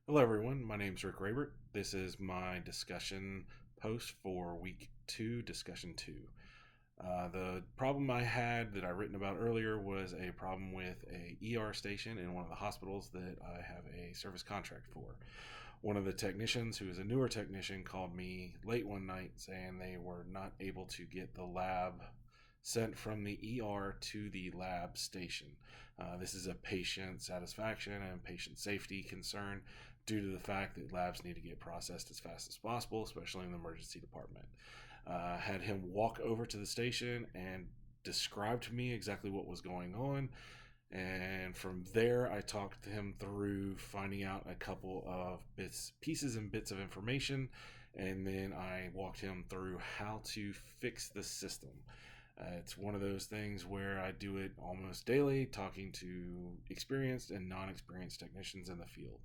Hello, everyone. My name is Rick Rabert. This is my discussion post for week two, discussion two. The problem I had that I written about earlier was a problem with a ER station in one of the hospitals that I have a service contract for. One of the technicians, who is a newer technician, called me late one night saying they were not able to get the lab sent from the ER to the lab station. This is a patient satisfaction and patient safety concern due to the fact that labs need to get processed as fast as possible, especially in the emergency department. Had him walk over to the station and describe to me exactly what was going on. And from there, I talked him through finding out a couple of pieces and bits of information. And then I walked him through how to fix the system. It's one of those things where I do it almost daily, talking to experienced and non experienced technicians in the field.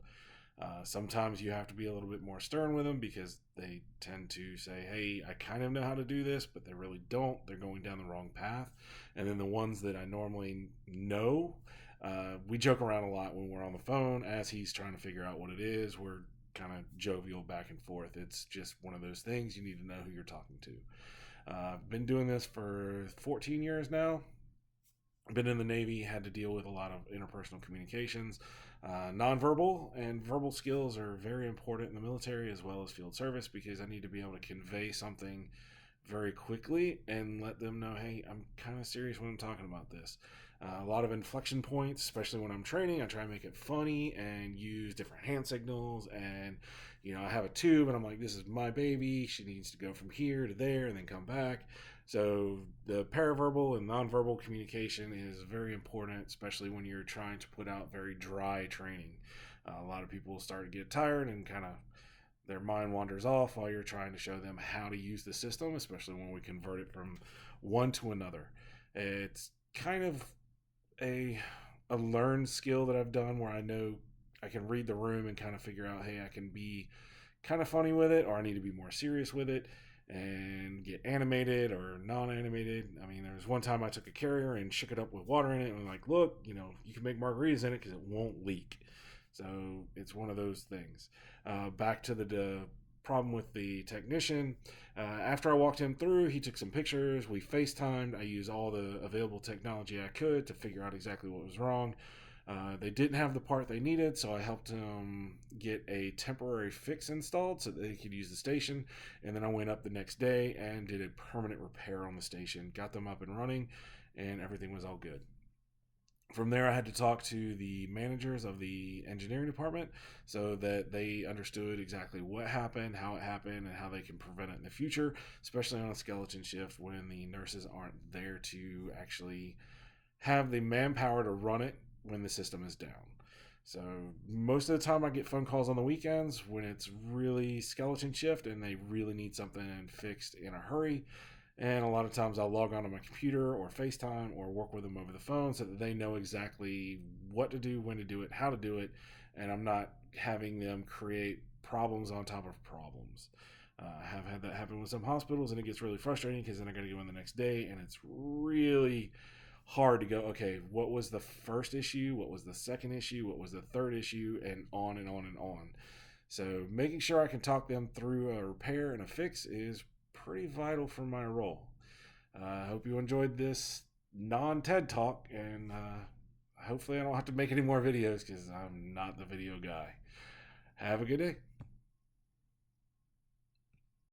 Sometimes you have to be a little bit more stern with them because they tend to say, hey, I kind of know how to do this, but they really don't. They're going down the wrong path. And then the ones that I normally know, we joke around a lot when we're on the phone as he's trying to figure out what it is. We're kind of jovial back and forth. It's just one of those things. You need to know who you're talking to. I've been doing this for 14 years now. Been in the Navy, had to deal with a lot of interpersonal communications. Nonverbal and verbal skills are very important in the military as well as field service because I need to be able to convey something very quickly and let them know, hey, I'm kind of serious when I'm talking about this. A lot of inflection points, especially when I'm training, I try and make it funny and use different hand signals. And, I have a tube and I'm like, this is my baby. She needs to go from here to there and then come back. So the paraverbal and nonverbal communication is very important, especially when you're trying to put out very dry training. A lot of people start to get tired and kind of their mind wanders off while you're trying to show them how to use the system, especially when we convert it from one to another. It's kind of a a learned skill that I've done where I know I can read the room and kind of figure out, hey, I can be kind of funny with it, or I need to be more serious with it and get animated or non-animated. I mean, there was one time I took a carrier and shook it up with water in it and I'm like, look, you can make margaritas in it because it won't leak. So it's one of those things. Back to the problem with the technician. After I walked him through, he took some pictures. We FaceTimed. I used all the available technology I could to figure out exactly what was wrong. They didn't have the part they needed, so I helped them get a temporary fix installed so that they could use the station. And then I went up the next day and did a permanent repair on the station, got them up and running, and everything was all good. From there, I had to talk to the managers of the engineering department so that they understood exactly what happened, how it happened, and how they can prevent it in the future, especially on a skeleton shift when the nurses aren't there to actually have the manpower to run it when the system is down. So most of the time I get phone calls on the weekends when it's really skeleton shift and they really need something fixed in a hurry. And a lot of times I'll log on to my computer or FaceTime or work with them over the phone so that they know exactly what to do, when to do it, how to do it, and I'm not having them create problems on top of problems. I have had that happen with some hospitals, and it gets really frustrating because then I got to go in the next day, and it's really hard to go, okay, what was the first issue? What was the second issue? What was the third issue? And on and on and on. So making sure I can talk them through a repair and a fix is pretty vital for my role. I hope you enjoyed this non TED talk, and hopefully I don't have to make any more videos because I'm not the video guy. Have a good day.